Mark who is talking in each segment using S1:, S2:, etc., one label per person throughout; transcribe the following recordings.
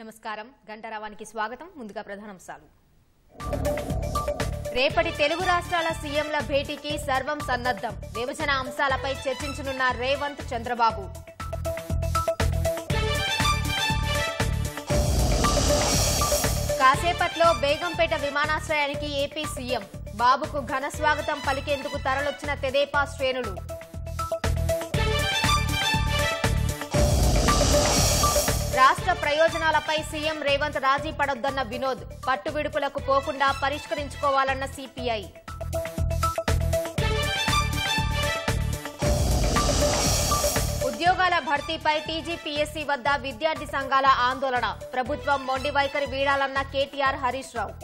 S1: నమస్కారం గంటరావానికి స్వాగతం ముందుగా ప్రధానాంశాలు రేపటి తెలుగు రాష్ట్రాల సీఎంల భేటీకి సర్వం సన్నద్ధం విభజన అంశాలపై చర్చించనున్న రేవంత్ చంద్రబాబు కాసేపట్లో బేగంపేట విమానాశ్రయానికి ఏపీ సీఎం బాబుకు ఘన స్వాగతం పలికేందుకు తరలొచ్చిన తెదేపా శ్రేణులు రాష్ట్ర ప్రయోజనాలపై సీఎం రేవంత్ రాజీ పడొద్దన్న వినోద్ పట్టు విడుపులకు పోకుండా పరిష్కరించుకోవాలన్న సిపిఐ ఉద్యోగాల భర్తీపై టీజీపీఎస్సీ వద్ద విద్యార్థి సంఘాల ఆందోళన ప్రభుత్వం మొండి వైఖరి వీడాలన్న కేటీఆర్ హరీష్ రావు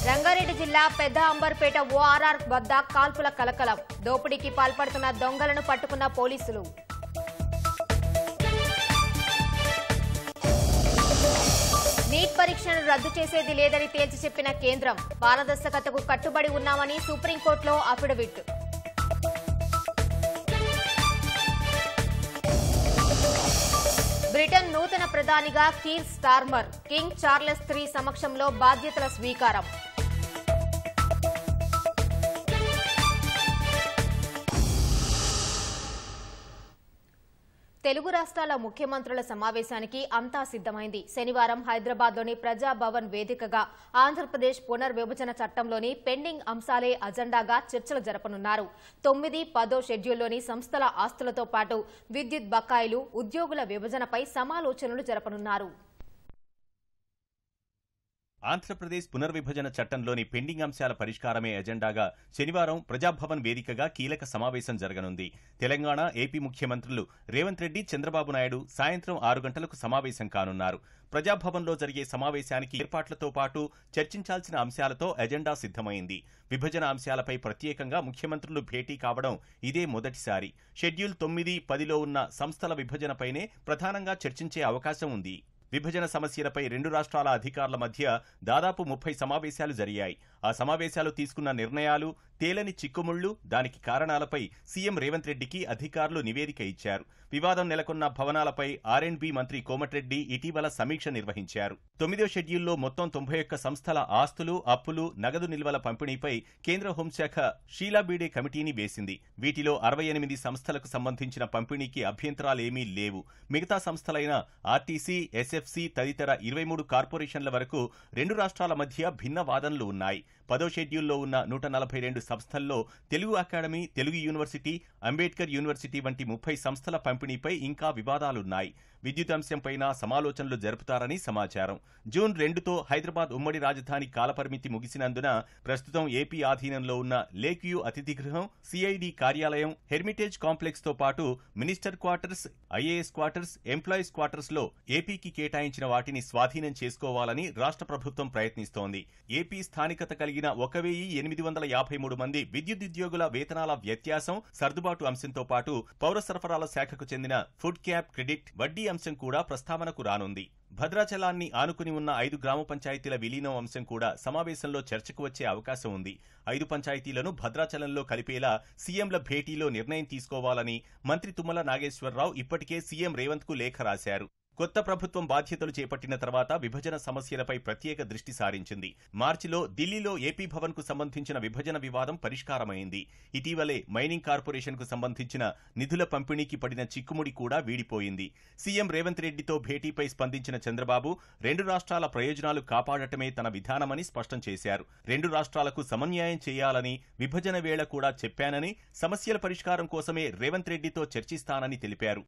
S1: రంగారెడ్డి జిల్లా పెద్ద అంబర్పేట ఓఆర్ఆర్ వద్ద కాల్పుల కలకలం దోపిడీకి పాల్పడుతున్న దొంగలను పట్టుకున్న పోలీసులు నీట్ పరీక్షను రద్దు చేసేది లేదని తేల్చి చెప్పిన కేంద్రం పారదర్శకతకు కట్టుబడి ఉన్నామని సుప్రీంకోర్టులో అఫిడవిట్ బ్రిటన్ నూతన ప్రధానిగా Keir Starmer king Charles III సమక్షంలో బాధ్యతల స్వీకారం తెలుగు రాష్ట్రాల ముఖ్యమంత్రుల సమావేశానికి అంతా సిద్దమైంది శనివారం హైదరాబాద్లోని ప్రజాభవన్ వేదికగా ఆంధ్రప్రదేశ్ పునర్విభజన చట్టంలోని పెండింగ్ అంశాలే అజెండాగా చర్చలు జరపనున్నారు 9, 10 షెడ్యూల్లోని సంస్థల ఆస్తులతో పాటు విద్యుత్ బకాయిలు ఉద్యోగుల విభజనపై సమాలోచనలు జరపనున్నారు
S2: ఆంధ్రప్రదేశ్ పునర్విభజన చట్టంలోని పెండింగ్ అంశాల పరిష్కారమే ఎజెండాగా శనివారం ప్రజాభవన్ వేదికగా కీలక సమావేశం జరగనుంది తెలంగాణ ఏపీ ముఖ్యమంత్రులు రేవంత్ రెడ్డి చంద్రబాబు నాయుడు సాయంత్రం 6 గంటలకు సమావేశం కానున్నారు ప్రజాభవన్లో జరిగే సమావేశానికి ఏర్పాట్లతో పాటు చర్చించాల్సిన అంశాలతో ఎజెండా సిద్దమైంది విభజన అంశాలపై ప్రత్యేకంగా ముఖ్యమంత్రులు భేటీ కావడం ఇదే మొదటిసారి షెడ్యూల్ 9, 10లో ఉన్న సంస్థల విభజనపైనే ప్రధానంగా చర్చించే అవకాశం ఉంది విభజన సమస్యలపై రెండు రాష్ట్రాల అధికారుల మధ్య దాదాపు 30 సమావేశాలు జరిగాయి ఆ సమావేశాలు తీసుకున్న నిర్ణయాలు తేలని చిక్కుముళ్లు దానికి కారణాలపై సీఎం రేవంత్ రెడ్డికి అధికారులు నివేదిక ఇచ్చారు వివాదం నెలకొన్న భవనాలపై ఆర్ఎండ్బి మంత్రి కోమటిరెడ్డి ఇటీవల సమీక్ష నిర్వహించారు 9వ షెడ్యూల్లో మొత్తం 91 సంస్థల ఆస్తులు అప్పులు నగదు నిల్వల పంపిణీపై కేంద్ర హోంశాఖ షీలాబీడే కమిటీని వేసింది వీటిలో 68 సంస్థలకు సంబంధించిన పంపిణీకి అభ్యంతరాలేమీ లేవు మిగతా సంస్థలైన ఆర్టీసీ ఎస్ఎఫ్సీ తదితర 23 కార్పొరేషన్ల వరకు రెండు రాష్ట్రాల మధ్య భిన్న వాదనలు ఉన్నాయి 10వ షెడ్యూల్లో ఉన్న 142 సంస్థల్లో Telugu academy Telugu university Ambedkar university వంటి 30 సంస్థల పంపిణీపై ఇంకా వివాదాలున్నాయి విద్యుత్ అంశంపైన సమాలోచనలు జరుపుతారని సమాచారం జూన్ 2తో హైదరాబాద్ ఉమ్మడి రాజధాని కాలపరిమితి ముగిసినందున ప్రస్తుతం ఏపీ ఆధీనంలో ఉన్న లేక్ వ్యూ అతిథి గృహం సిఐడి కార్యాలయం హెర్మిటేజ్ కాంప్లెక్స్ తో పాటు minister quarters IAS quarters employees quarters లో ఏపీకి కేటాయించిన వాటిని స్వాధీనం చేసుకోవాలని రాష్ట్ర ప్రభుత్వం ప్రయత్నిస్తోంది ఏపీ స్థానికత కలిగిన 1853 మంది విద్యుదుద్యోగుల వేతనాల వ్యత్యాసం సర్దుబాటు అంశంతో పాటు పౌర సరఫరాల శాఖకు చెందిన ఫుడ్ క్యాప్ క్రెడిట్ వడ్డీ అంశం కూడా ప్రస్తావనకు రానుంది భద్రాచలాన్ని ఆనుకుని ఉన్న 5 గ్రామ పంచాయతీల విలీనం అంశం కూడా సమావేశంలో చర్చకు వచ్చే అవకాశం ఉంది 5 పంచాయతీలను భద్రాచలంలో కలిపేలా సీఎంల భేటీలో నిర్ణయం తీసుకోవాలని మంత్రి తుమ్మల నాగేశ్వరరావు ఇప్పటికే సీఎం రేవంత్ కు లేఖ రాశారు కొత్త ప్రభుత్వం బాధ్యతలు చేపట్టిన తర్వాత విభజన సమస్యలపై ప్రత్యేక దృష్టి సారించింది మార్చిలో ఢిల్లీలో ఏపీ భవన్ కు సంబంధించిన విభజన వివాదం పరిష్కారమైంది ఇటీవలే మైనింగ్ కార్పొరేషన్ కు సంబంధించిన నిధుల పంపిణీకి పడిన చిక్కుముడి కూడా వీడిపోయింది సీఎం రేవంత్ రెడ్డితో భేటీపై స్పందించిన చంద్రబాబు రెండు రాష్ట్రాల ప్రయోజనాలు కాపాడటమే తన విధానమని స్పష్టం చేశారు రెండు రాష్ట్రాలకు సమన్యాయం చేయాలని విభజన వేళ కూడా చెప్పానని సమస్యల పరిష్కారం కోసమే రేవంత్ రెడ్డితో చర్చిస్తానని తెలిపారు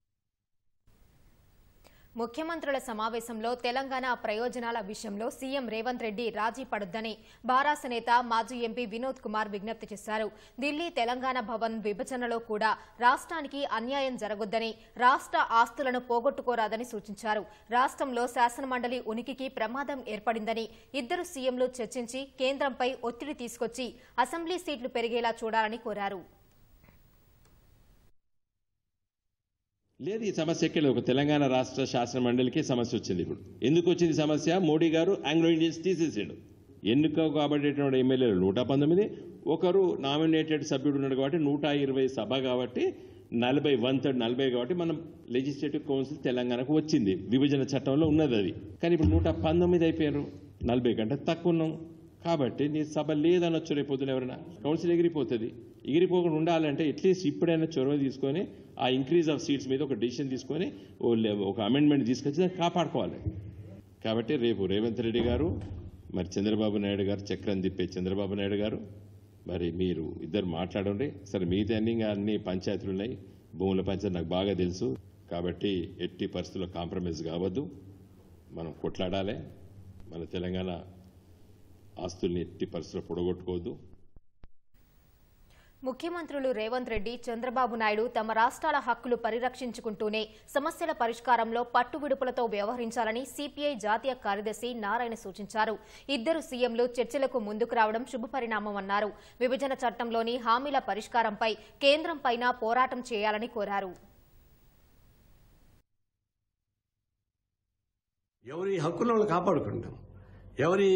S1: ముఖ్యమంత్రుల సమావేశంలో తెలంగాణ ప్రయోజనాల విషయంలో సీఎం రేవంత్ రెడ్డి రాజీ పడొద్దని బారాస నేత మాజీ ఎంపీ వినోద్ కుమార్ విజ్ఞప్తి చేశారు ఢిల్లీ తెలంగాణ భవన్ విభజనలో కూడా రాష్ట్రానికి అన్యాయం జరగొద్దని రాష్ట్ర ఆస్తులను పోగొట్టుకోరాదని సూచించారు రాష్ట్రంలో శాసనమండలి ఉనికికి ప్రమాదం ఏర్పడిందని ఇద్దరు సీఎంలు చర్చించి కేంద్రంపై ఒత్తిడి తీసుకొచ్చి అసెంబ్లీ సీట్లు పెరిగేలా చూడాలని కోరారు
S3: లేదు ఈ సమస్య ఎక్కడ ఒక తెలంగాణ రాష్ట్ర శాసన మండలికి సమస్య వచ్చింది ఇప్పుడు ఎందుకు వచ్చింది సమస్య మోడీ గారు ఆంగ్లో ఇండియన్స్ తీసేసాడు ఎన్నిక కాబట్టేటువంటి ఎమ్మెల్యేలు 119 ఒకరు నామినేటెడ్ సభ్యుడు ఉన్నాడు కాబట్టి 120 సభ కాబట్టి 40 1/3 40 కాబట్టి మనం లెజిస్లేటివ్ కౌన్సిల్ తెలంగాణకు వచ్చింది, విభజన చట్టంలో ఉన్నది అది. కానీ ఇప్పుడు 119 అయిపోయారు, 40 కంటే తక్కువ ఉన్నాం కాబట్టి నీ సభ లేదనొచ్చు రేపు పొద్దున ఎవరైనా, కౌన్సిల్ ఎగిరిపోతుంది. ఎగిరిపోకుండా ఉండాలంటే అట్లీస్ట్ ఇప్పుడైనా చొరవ తీసుకొని ఆ ఇంక్రీజ్ ఆఫ్ సీట్స్ మీద ఒక డెసిషన్ తీసుకొని ఒక అమెండ్మెంట్ తీసుకొచ్చి దాన్ని కాపాడుకోవాలి. కాబట్టి రేపు రేవంత్ రెడ్డి గారు మరి చంద్రబాబు నాయుడు గారు, చక్రం తిప్పే చంద్రబాబు నాయుడు గారు, మరి మీరు ఇద్దరు మాట్లాడండి. సరే మిగతా అన్ని పంచాయతీలు ఉన్నాయి, భూముల పంచాయతీ నాకు బాగా తెలుసు. కాబట్టి ఎట్టి పరిస్థితుల్లో కాంప్రమైజ్ కావద్దు, మనం కొట్లాడాలి. మన తెలంగాణ ఆస్తుల్ని ఎట్టి పరిస్థితుల్లో పొడగొట్టుకోవద్దు.
S1: ముఖ్యమంత్రులు రేవంత్ రెడ్డి, చంద్రబాబు నాయుడు తమ రాష్ట్రాల హక్కులు పరిరక్షించుకుంటూనే సమస్యల పరిష్కారంలో పట్టువిడుపులతో వ్యవహరించాలని సిపిఐ జాతీయ కార్యదర్శి నారాయణ సూచించారు. ఇద్దరు సీఎంలు చర్చలకు ముందుకు రావడం శుభపరిణామమన్నారు. విభజన చట్టంలోని హామీల పరిష్కారంపై కేంద్రంపైన పోరాటం చేయాలని కోరారు.
S4: ఎవరి హక్కులను వాళ్ళు కాపాడుకుంటాం, ఎవరి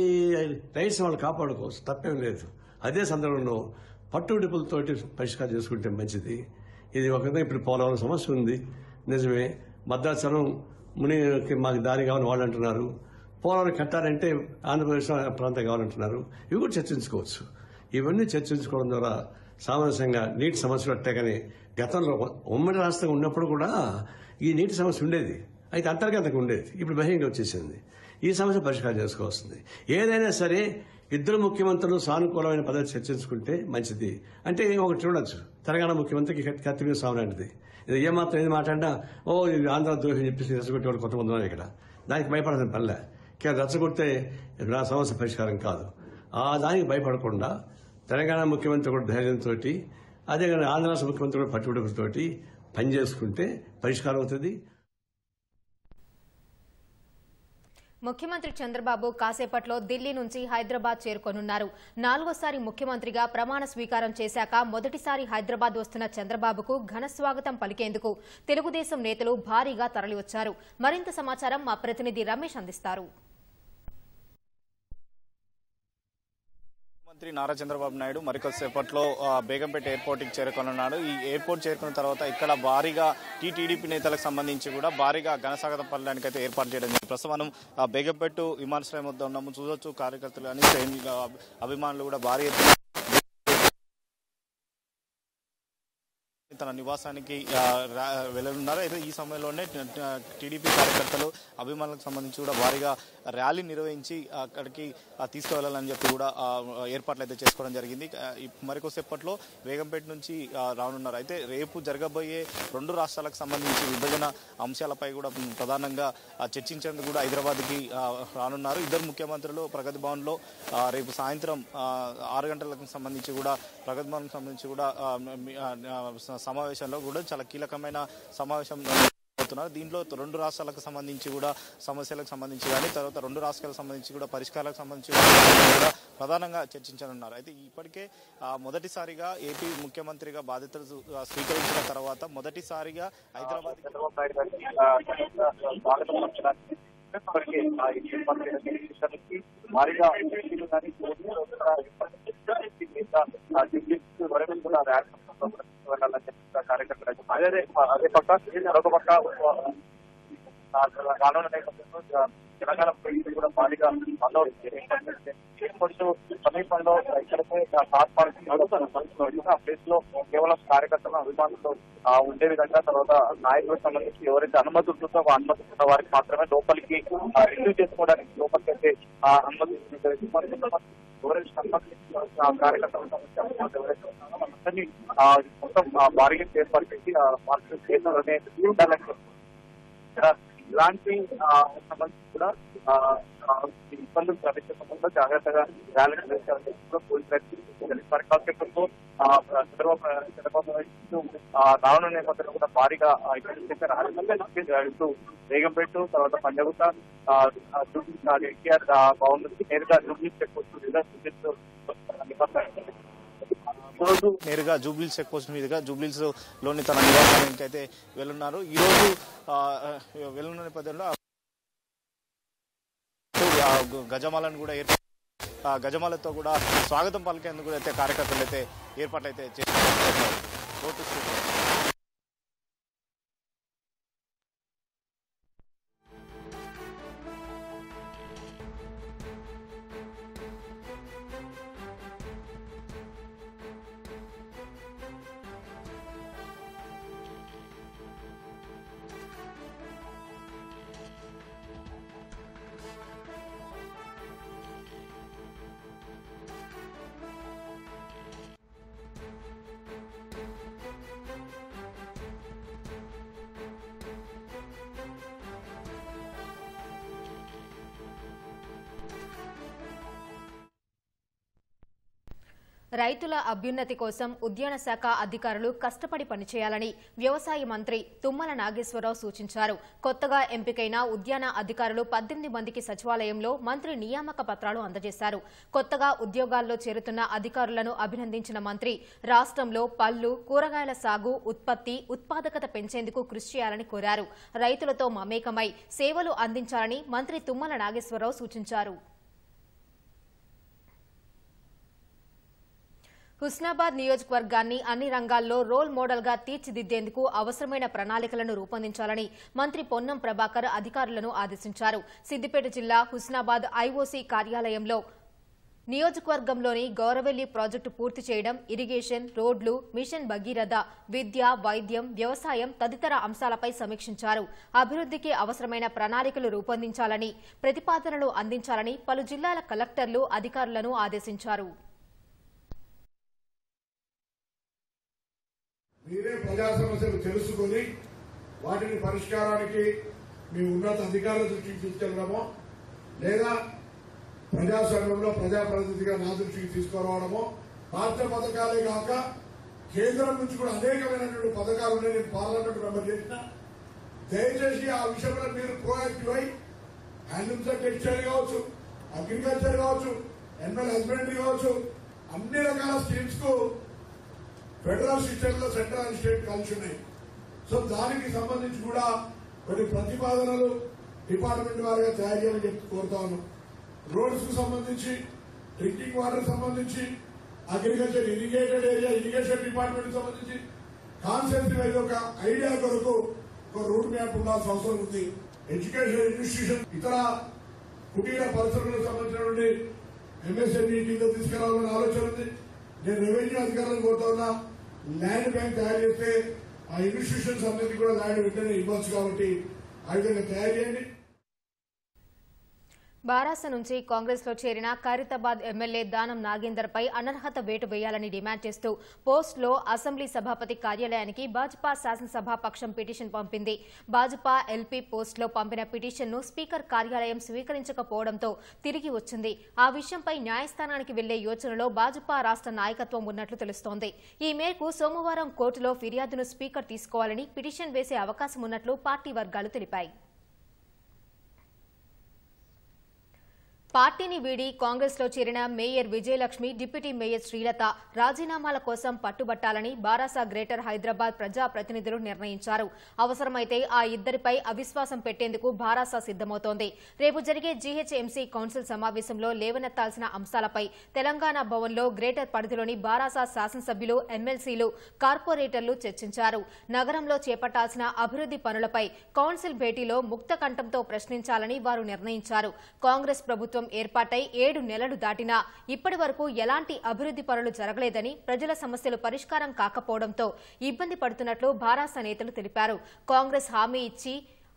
S4: రైట్స్ వాళ్ళు కాపాడుకోవచ్చు, తప్పేం లేదు. అదే సందర్భంలో పట్టువిడుపులతోటి పరిష్కారం చేసుకుంటే మంచిది. ఇది ఒక ఇప్పుడు పోలవరం సమస్య ఉంది, నిజమే. భద్రాచలం మునికి మాకు దారి కావాలని వాళ్ళు అంటున్నారు. పోలవరం కట్టాలంటే ఆంధ్రప్రదేశ్ ప్రాంతం కావాలంటున్నారు. ఇవి కూడా చర్చించుకోవచ్చు. ఇవన్నీ చర్చించుకోవడం ద్వారా సామరస్యంగా నీటి సమస్యలు అట్టే. కానీ గతంలో ఉమ్మడి రాష్ట్రంగా ఉన్నప్పుడు కూడా ఈ నీటి సమస్య ఉండేది, అయితే అంతర్గతంగా ఉండేది. ఇప్పుడు బహిరంగ వచ్చేసింది. ఈ సమస్య పరిష్కారం చేసుకోవాల్సింది. ఏదైనా సరే ఇద్దరు ముఖ్యమంత్రులు సానుకూలమైన పద్ధతి చర్చించుకుంటే మంచిది. అంటే ఒకటి చూడొచ్చు, తెలంగాణ ముఖ్యమంత్రికి కత్తి మీద సాగు లాంటిది. ఇది ఏమాత్రం ఏది మాట్లాడినా ఇది ఆంధ్ర ద్రోహి అని చెప్పేసి రెచ్చగొట్టే వాళ్ళు కొంతమంది ఉన్నారు ఇక్కడ. దానికి భయపడాల్సిన పనిలే. కేవలం రెచ్చగొడితే నా సమస్య పరిష్కారం కాదు. దానికి భయపడకుండా తెలంగాణ ముఖ్యమంత్రి కూడా ధైర్యంతో, అదే కానీ ఆంధ్ర రాష్ట్ర ముఖ్యమంత్రి కూడా పట్టుబడులతోటి పనిచేసుకుంటే పరిష్కారం అవుతుంది.
S1: ముఖ్యమంత్రి చంద్రబాబు కాసేపట్లో ఢిల్లీ నుంచి హైదరాబాద్ చేరుకోనున్నారు. 4వసారి ముఖ్యమంత్రిగా ప్రమాణ స్వీకారం చేశాక మొదటిసారి హైదరాబాద్ వస్తున్న చంద్రబాబుకు ఘన స్వాగతం పలికేందుకు తెలుగుదేశం నేతలు భారీగా తరలివచ్చారు. మరింత సమాచారం మా ప్రతినిధి రమేష్ అందిస్తారు.
S5: మంత్రి నారా చంద్రబాబు నాయుడు మరికొద్దిసేపట్లో బేగంపేట ఎయిర్పోర్ట్కి చేరుకోనున్నాడు. ఈ ఎయిర్పోర్ట్ చేరుకున్న తర్వాత ఇక్కడ భారీగా టీడీపీ నేతలకు సంబంధించి కూడా భారీగా ఘనస్వాగతం పల్లడానికి అయితే ఏర్పాటు చేయడం జరిగింది. ప్రస్తుతం మనం విమానాశ్రయం విమానాశ్రయం వద్ద ఉన్నాము. చూడొచ్చు కార్యకర్తలు కానీ అభిమానులు కూడా భారీ ఎత్తున తన నివాసానికి వెళ్లనున్నారు. అయితే ఈ సమయంలోనే టీడీపీ కార్యకర్తలు అభిమానులకు సంబంధించి కూడా భారీగా ర్యాలీ నిర్వహించి అక్కడికి తీసుకువెళ్లాలని చెప్పి కూడా ఏర్పాట్లు అయితే చేసుకోవడం జరిగింది. మరికొద్దిసేపట్లో బేగంపేట నుంచి రానున్నారు. అయితే రేపు జరగబోయే 2 రాష్ట్రాలకు సంబంధించి విభజన అంశాలపై కూడా ప్రధానంగా చర్చించేందుకు కూడా హైదరాబాద్కి రానున్నారు. ఇద్దరు ముఖ్యమంత్రులు ప్రగతి భవన్లో రేపు సాయంత్రం 6 గంటలకు సంబంధించి కూడా ప్రగతి భవన్ సంబంధించి కూడా సమావేశంలో కూడా చాలా కీలకమైన సమావేశం అవుతున్నారు. దీంట్లో 2 రాష్ట్రాలకు సంబంధించి కూడా సమస్యలకు సంబంధించి కానీ, తర్వాత 2 రాష్ట్రాలకు సంబంధించి కూడా పరిష్కారాలకు సంబంధించి కూడా ప్రధానంగా చర్చించనున్నారు. అయితే ఇప్పటికే మొదటిసారిగా ఏపీ ముఖ్యమంత్రిగా బాధ్యతలు స్వీకరించిన తర్వాత మొదటిసారిగా హైదరాబాద్ కార్యకర్తలు అదే పక్క మరొక పక్క రానున్న నేపథ్యంలో తెలంగాణ కూడా భారీగా కొంచెం సమీపంలో ఎక్కడైతే కార్ పార్కింగ్ ఆ ప్లేస్ లో కేవలం కార్యకర్తలు అభిమానులతో ఉండే విధంగా, తర్వాత నాయకులకు సంబంధించి ఎవరైతే అనుమతి ఉంటుందో ఆ అనుమతి ఉన్న వారికి మాత్రమే లోపలికి రిసీవ్ చేసుకోవడానికి లోపలికి అయితే అనుమతి కార్యకర్తలకు సంబంధించి ఎవరైతే అందరినీ మొత్తం భారీగా ఏర్పాటు చేసి మార్కెట్ చేయాలనే ఇలాంటి సంబంధించి కూడా ఇబ్బందులు ప్రవేశించకుండా జాగ్రత్తగా ర్యాలీ నిర్వహించాలని పోలీసులు కాసేపట్లో చంద్రబాబు రానున్న నేపథ్యంలో కూడా భారీగా ర్యాలీతో బేగంపేట, తర్వాత పంజగుట్ట, ఎన్టీఆర్ భవన్ నుంచి నేరుగా జూబ్లీస్ చెక్ పోస్ట్ నేరుగా జూబ్లీస్ చెక్ పోస్ట్ మీదుగా జూబ్లీస్ లోని తన నివాసానికి అయితే వెళ్తున్నారు. ఈ రోజు వెళ్తున్న నేపథ్యంలో గజమాలను కూడా గజమాలతో కూడా స్వాగతం పలికేందుకు అయితే కార్యకర్తలు అయితే ఏర్పాట్లు అయితే చేస్తున్నారు.
S1: రైతుల అభ్యున్నతి కోసం ఉద్యాన శాఖ అధికారులు కష్టపడి పనిచేయాలని వ్యవసాయ మంత్రి తుమ్మల నాగేశ్వరరావు సూచించారు. కొత్తగా ఎంపికైన ఉద్యాన అధికారులు 18 మందికి సచివాలయంలో మంత్రి నియామక పత్రాలు అందజేశారు. కొత్తగా ఉద్యోగాల్లో చేరుతున్న అధికారులను అభినందించిన మంత్రి రాష్ట్రంలో పళ్లు, కూరగాయల సాగు, ఉత్పత్తి, ఉత్పాదకత పెంచేందుకు కృషి చేయాలని కోరారు. రైతులతో మమేకమై సేవలు అందించాలని మంత్రి తుమ్మల నాగేశ్వరరావు సూచించారు. హుస్నాబాద్ నియోజకవర్గాన్ని అన్ని రంగాల్లో రోల్ మోడల్ గా తీర్చిదిద్దేందుకు అవసరమైన ప్రణాళికలను రూపొందించాలని మంత్రి పొన్నం ప్రభాకర్ అధికారులను ఆదేశించారు. సిద్దిపేట జిల్లా హుస్నాబాద్ ఐఓసీ కార్యాలయంలో నియోజకవర్గంలోని గౌరవెల్లి ప్రాజెక్టు పూర్తి చేయడం, ఇరిగేషన్, రోడ్లు, మిషన్ భగీరథ, విద్య, వైద్యం, వ్యవసాయం తదితర అంశాలపై సమీక్షించారు. అభివృద్ధికి అవసరమైన ప్రణాళికలు రూపొందించాలని, ప్రతిపాదనలు అందించాలని పలు జిల్లాల కలెక్టర్లు అధికారులను ఆదేశించారు.
S6: మీరే ప్రజా సమస్యలు తెలుసుకుని వాటిని పరిష్కారానికి మీ ఉన్నత అధికారుల దృష్టికి తీసుకెళ్లడమో లేదా ప్రజాస్వామ్యంలో ప్రజాప్రతినిధిగా నా దృష్టికి తీసుకురావడమో, రాష్ట్ర పథకాలే కాక కేంద్రం నుంచి కూడా అనేకమైనటువంటి పథకాలు ఉన్నాయి. నేను పార్లమెంట్ మెంబర్ చేసిన, దయచేసి ఆ విషయంలో మీరు ప్రోయాక్టివ్ అయి హ్యాండ్లూమ్స్ అండ్ టెక్స్టైల్ కావచ్చు, అగ్రికల్చర్ కావచ్చు, ఎనిమల్ హస్బెండరీ కావచ్చు, అన్ని రకాల స్కీమ్స్ కు ఫెడరల్ సిస్టమ్ లో సెంట్రల్ అండ్ స్టేట్ కలిసి ఉన్నాయి. సో దానికి సంబంధించి కూడా కొన్ని ప్రతిపాదనలు డిపార్ట్మెంట్ వారిగా తయారు చేయాలని చెప్పి కోరుతా ఉన్నాం. రోడ్స్ కు సంబంధించి, డ్రింకింగ్ వాటర్ సంబంధించి, agriculture, irrigated area irrigation department సంబంధించి కాన్సెప్ట్ వైజ్ ఒక ఐడియా కొరకు ఒక రూట్ మ్యాప్ ఉండాల్సిన అవసరం ఉంది. ఎడ్యుకేషన్ ఇన్స్టిట్యూషన్, ఇతర కుటీర పరిశ్రమలకు సంబంధించినటువంటి ఎంఎస్ఎంఈ కింద తీసుకురావాలని ఆలోచన ఉంది. నేను రెవెన్యూ అధికారులను కోరుతా ఉన్నా, ల్యాండ్ బ్యాంక్ తయారు చేస్తే ఆ ఇన్స్టిట్యూషన్స్ అన్నింటినీ కూడా ల్యాండ్ వెంటనే ఇవ్వచ్చు. కాబట్టి ఆ విధంగా తయారు చేయండి.
S1: బారాస నుంచి కాంగ్రెస్ లో చేరిన ఖైరతాబాద్ ఎమ్మెల్యే దానం నాగేందర్ పై అనర్హత వేటు వేయాలని డిమాండ్ చేస్తూ పోస్ట్లో అసెంబ్లీ సభాపతి కార్యాలయానికి భాజపా శాసనసభ పక్షం పిటిషన్ పంపింది. భాజపా ఎల్పీ పోస్ట్లో పంపిన పిటిషన్ను స్పీకర్ కార్యాలయం స్వీకరించకపోవడంతో తిరిగి వచ్చింది. ఆ విషయంపై న్యాయస్థానానికి వెళ్లే యోచనలో భాజపా రాష్ట్ర నాయకత్వం ఉన్నట్లు తెలుస్తోంది. ఈ మేరకు సోమవారం కోర్టులో ఫిర్యాదును స్పీకర్ తీసుకోవాలని పిటిషన్ వేసే అవకాశం ఉన్నట్లు పార్టీ వర్గాలు తెలిపాయి. పార్టీని వీడి కాంగ్రెస్ లో చేరిన mayor Vijayalakshmi, deputy mayor Srilatha రాజీనామాల కోసం పట్టుబట్టాలని బారాస గ్రేటర్ హైదరాబాద్ ప్రజా ప్రతినిధులు నిర్ణయించారు. అవసరమైతే ఆ ఇద్దరిపై అవిశ్వాసం పెట్టేందుకు బారాస సిద్దమవుతోంది. రేపు జరిగే జీహెచ్ఎంసీ కౌన్సిల్ సమావేశంలో లేవనెత్తాల్సిన అంశాలపై తెలంగాణ భవన్లో గ్రేటర్ పరిధిలోని బారాస శాసనసభ్యులు, ఎమ్మెల్సీలు, కార్పొరేటర్లు చర్చించారు. నగరంలో చేపట్టాల్సిన అభివృద్ది పనులపై కౌన్సిల్ భేటీలో ముక్త కంఠంతో ప్రశ్నించాలని వారు నిర్ణయించారు. కాంగ్రెస్ ప్రభుత్వం ఏర్పాటై 7 నెలలు దాటినా ఇప్పటి వరకు ఎలాంటి అభివృద్ది పనులు జరగలేదని, ప్రజల సమస్యలు పరిష్కారం కాకపోవడంతో ఇబ్బంది పడుతున్నట్లు బారాస నేతలు తెలిపారు. కాంగ్రెస్ హామీ ఇచ్చి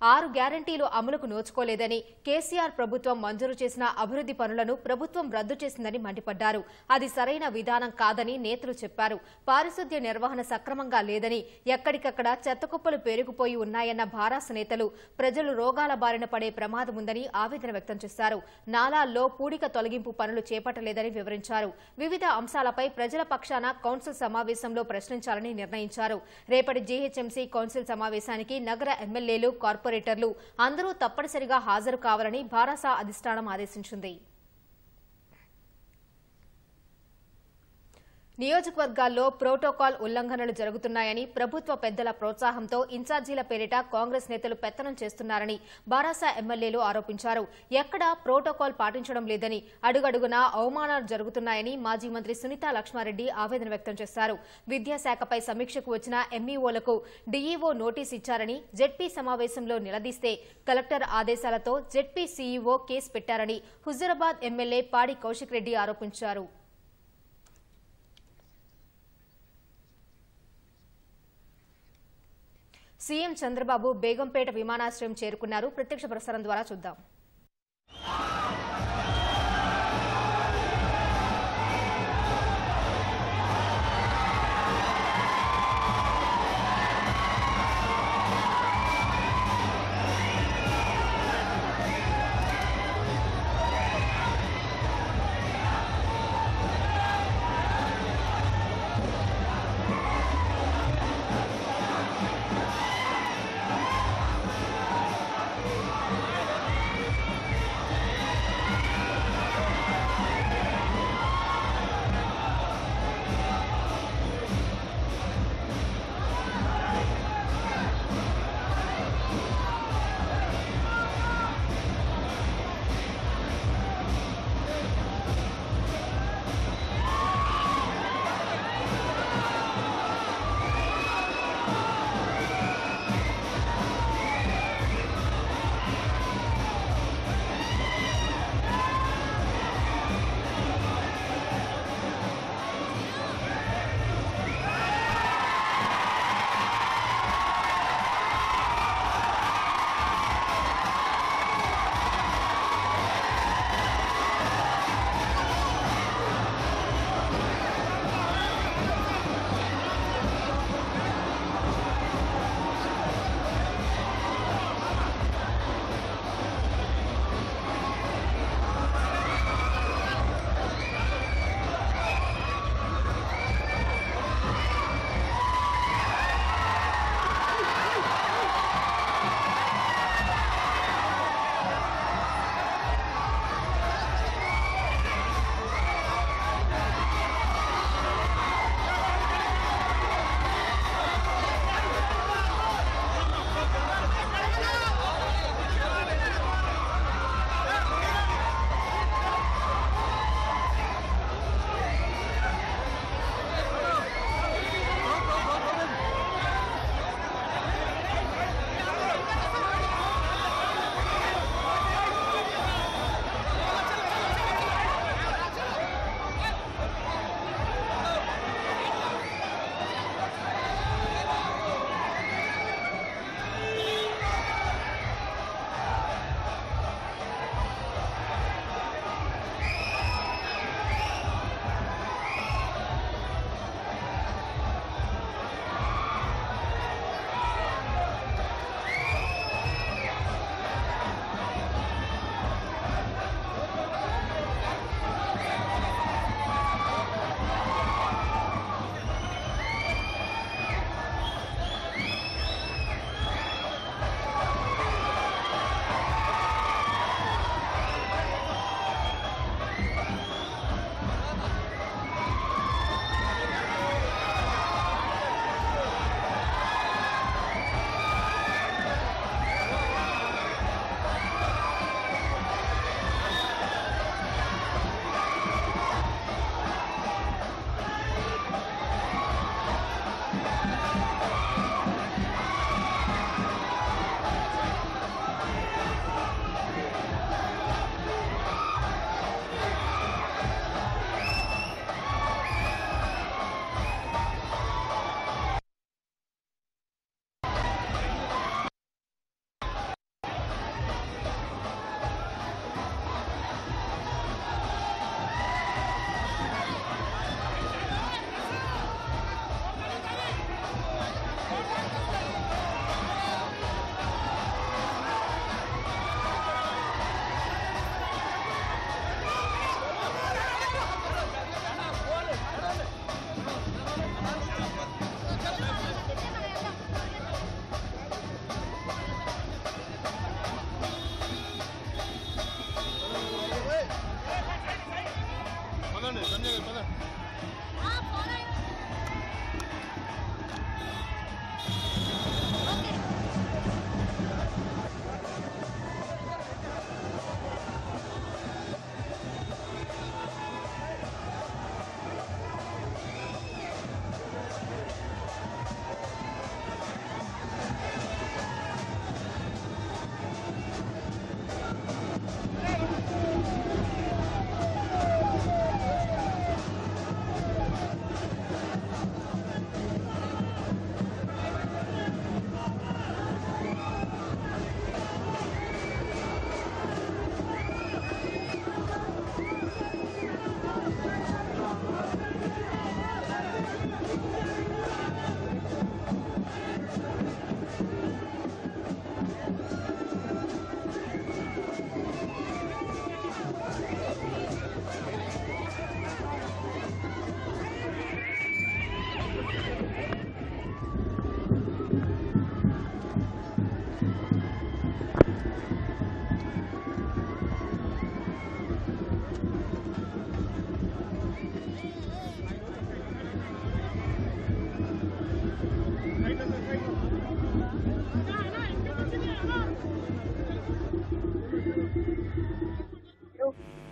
S1: 6 గ్యారంటీలు అమలుకు నోచుకోలేదని, కేసీఆర్ ప్రభుత్వం మంజూరు చేసిన అభివృద్ది పనులను ప్రభుత్వం రద్దు చేసిందని మండిపడ్డారు. అది సరైన విధానం కాదని నేతలు చెప్పారు. పారిశుద్ధ్య నిర్వహణ సక్రమంగా లేదని, ఎక్కడికక్కడ చెత్తకుప్పలు పేరుకుపోయి ఉన్నాయన్న బారాస నేతలు ప్రజలు రోగాల బారిన పడే ప్రమాదం ఉందని ఆవేదన వ్యక్తం చేశారు. నాలాల్లో పూడిక తొలగింపు పనులు చేపట్టలేదని వివరించారు. వివిధ అంశాలపై ప్రజల పక్షాన కౌన్సిల్ సమావేశంలో ప్రశ్నించాలని నిర్ణయించారు. రేపటి జీహెచ్ఎంసీ కౌన్సిల్ సమావేశానికి నగర ఎమ్మెల్యేలు, కార్పొరేటర్లు అందరూ తప్పనిసరిగా హాజరు కావాలని బారాస అధిష్టానం ఆదేశించింది. నియోజకవర్గాల్లో ప్రోటోకాల్ ఉల్లంఘనలు జరుగుతున్నాయని, ప్రభుత్వ పెద్దల ప్రోత్సాహంతో ఇన్ఛార్జీల పేరిట కాంగ్రెస్ నేతలు పెత్తనం చేస్తున్నారని బారాస ఎమ్మెల్యేలు ఆరోపించారు. ఎక్కడా ప్రోటోకాల్ పాటించడం లేదని, అడుగడుగునా అవమానాలు జరుగుతున్నాయని మాజీ మంత్రి సునీతా లక్ష్మారెడ్డి ఆవేదన వ్యక్తం చేశారు. విద్యాశాఖపై సమీక్షకు వచ్చిన ఎంఈఓలకు డీఈఓ నోటీసు ఇచ్చారని, జెడ్పీ సమావేశంలో నిలదీస్తే కలెక్టర్ ఆదేశాలతో జెడ్పీ సీఈఓ కేసు పెట్టారని హుజూరాబాద్ ఎమ్మెల్యే పాడి కౌశిక్ రెడ్డి ఆరోపించారు. సీఎం చంద్రబాబు బేగంపేట విమానాశ్రయం చేరుకున్నారు. ప్రత్యక్ష ప్రసారం ద్వారా చూద్దాం.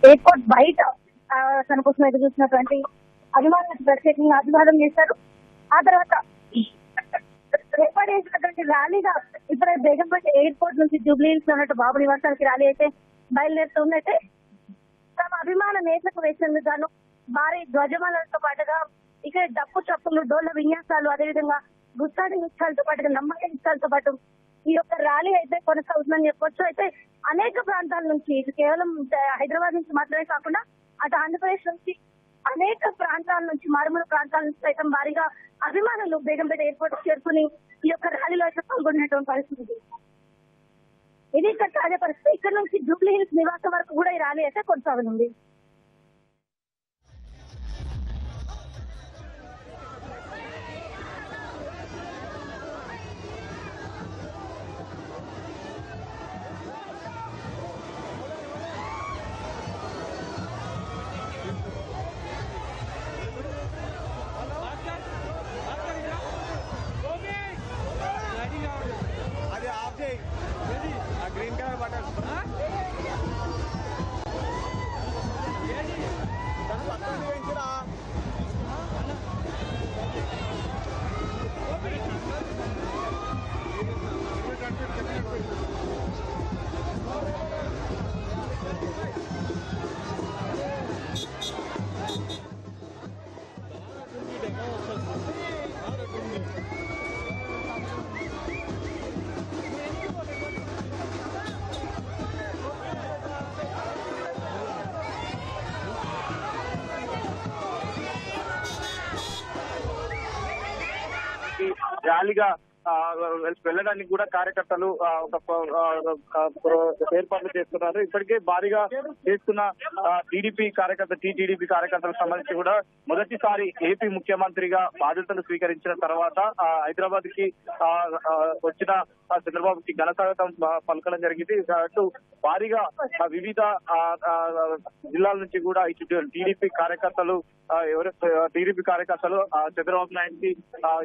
S7: ఎయిర్పోర్ట్ బయట తన కోసం ఎదురు చూసినటువంటి అభిమానులకు ప్రత్యేకంగా అభివాదం చేశారు. ఆ తర్వాత ఏర్పాటు చేసినటువంటి ర్యాలీగా ఇప్పుడు బేగంపేట ఎయిర్పోర్ట్ నుంచి జూబ్లీ హిల్స్ లో ఉన్నట్టు బాబు నివాసానికి ర్యాలీ అయితే బయలుదేరుతున్నట్టే తమ అభిమాన నేతలకు వేసేందుకు గాను భారీ ధ్వజమాలతో పాటుగా ఇక్కడ డప్పు చప్పులు, డోళ్ల విన్యాసాలు, అదేవిధంగా గుస్తాడి నృత్యాలతో పాటుగా నమ్మక నృత్యాలతో పాటు ఈ యొక్క ర్యాలీ అయితే కొనసాగుతుందని చెప్పొచ్చు. అయితే అనేక ప్రాంతాల నుంచి, ఇది కేవలం హైదరాబాద్ నుంచి మాత్రమే కాకుండా అటు ఆంధ్రప్రదేశ్ నుంచి అనేక ప్రాంతాల నుంచి, మారుమూల ప్రాంతాల నుంచి సైతం భారీగా అభిమానులు బేగంపేట ఎయిర్పోర్ట్ చేరుకుని ఈ యొక్క ర్యాలీలో అయితే పాల్గొనేటువంటి పరిస్థితి. ఇది ఇక్కడ తాజా పరిస్థితి. ఇక్కడ నుంచి జూబ్లీ హిల్స్ నివాసం వరకు కూడా ఈ ర్యాలీ అయితే కొనసాగనుంది.
S8: ర్యాలీగా వెళ్ళడానికి కూడా కార్యకర్తలు ఏర్పాట్లు చేస్తున్నారు. ఇప్పటికే భారీగా చేస్తున్న టీడీపీ కార్యకర్తలకు సంబంధించి కూడా మొదటిసారి ఏపీ ముఖ్యమంత్రిగా బాధ్యతలు స్వీకరించిన తర్వాత హైదరాబాద్ కి వచ్చిన చంద్రబాబుకి ఘన స్వాగతం పలకడం జరిగింది. అటు భారీగా వివిధ జిల్లాల నుంచి కూడా టీడీపీ కార్యకర్తలు చంద్రబాబు నాయుడుకి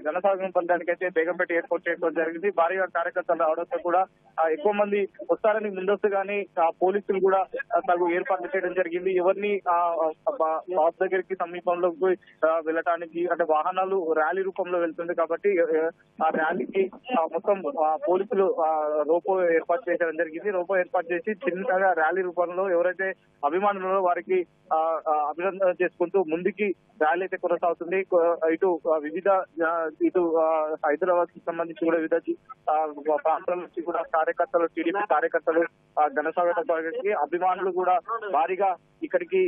S8: ఘన స్వాగతం పొందడానికి అయితే బేగంపేట ఎయిర్పోర్ట్ చేయడం జరిగింది. భారీగా కార్యకర్తలు రావడంతో కూడా ఎక్కువ మంది వస్తారని ముందస్తుగానే పోలీసులు కూడా తగు ఏర్పాట్లు చేయడం జరిగింది. ఎవరిని బాబు దగ్గరికి సమీపంలో వెళ్ళటానికి అంటే వాహనాలు ర్యాలీ రూపంలో వెళ్తుంది కాబట్టి ఆ ర్యాలీకి మొత్తం పోలీసులు రోపో ఏర్పాటు చేయడం జరిగింది. రోపో ఏర్పాటు చేసి చిన్నగా ర్యాలీ రూపంలో ఎవరైతే అభిమానులు వారికి అభినందన చేసుకుంటూ ముందుకి ర్యాలీ అయితే కొనసాగుతుంది. ఇటు హైదరాబాద్ కి సంబంధించి కూడా వివిధ ప్రాంతాల నుంచి కూడా కార్యకర్తలు, టీడీపీ కార్యకర్తలు ఘన స్వాగతం అభిమానులు కూడా భారీగా ఇక్కడికి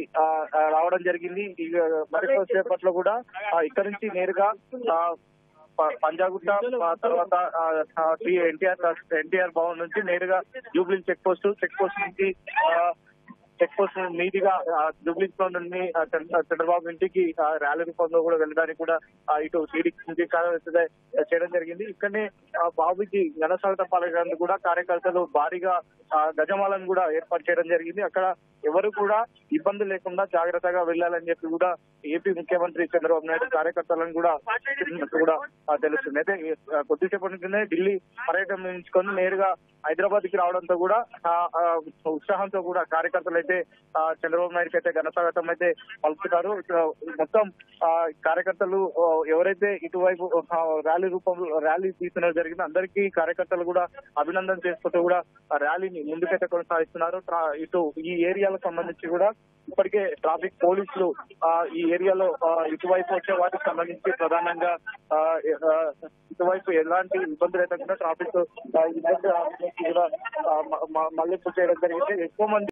S8: రావడం జరిగింది. మరికొద్దిసేపట్లో కూడా ఇక్కడ నుంచి నేరుగా పంజాగుట్ట తర్వాత ఎన్టీఆర్ భవన్ నుంచి నేరుగా జూబ్లీ చెక్ పోస్ట్ నుంచి మీదుగా జూబ్లీస్ లో నుండి చంద్రబాబు ఇంటికి ర్యాలీ రూపంలో కూడా వెళ్ళడానికి కూడా ఇటు టీడీపీ చేయడం జరిగింది. ఇక్కడనే బాబుకి ఘన స్వాగతం పలకడానికి కూడా కార్యకర్తలు భారీగా గజమాలను కూడా ఏర్పాటు చేయడం జరిగింది. అక్కడ ఎవరు కూడా ఇబ్బంది లేకుండా జాగ్రత్తగా వెళ్లాలని చెప్పి కూడా ఏపీ ముఖ్యమంత్రి చంద్రబాబు నాయుడు కార్యకర్తలను కూడా తెలుస్తుంది. అయితే కొద్దిసేపటి నుంచే ఢిల్లీ పర్యటించుకొని నేరుగా హైదరాబాద్ కి రావడంతో కూడా ఉత్సాహంతో కూడా కార్యకర్తలు అయితే చంద్రబాబు నాయుడుకి అయితే ఘన స్వాగతం అయితే పలుకుతారు. మొత్తం కార్యకర్తలు ఎవరైతే ఇటువైపు ర్యాలీ తీసుకోవడం జరిగిందో అందరికీ కార్యకర్తలు కూడా అభినందన చేసుకుంటూ కూడా ర్యాలీని ముందుకైతే కొనసాగిస్తున్నారు. ఇటు ఈ ఏరియాలకు సంబంధించి కూడా ఇప్పటికే ట్రాఫిక్ పోలీసులు ఈ ఏరియాలో ఇటువైపు వచ్చే వాటికి సంబంధించి ప్రధానంగా ఇటువైపు ఎలాంటి ఇబ్బందులు అయితే ట్రాఫిక్ ఇబ్బంది కూడా మళ్లింపు చేయడం జరిగింది. ఎక్కువ మంది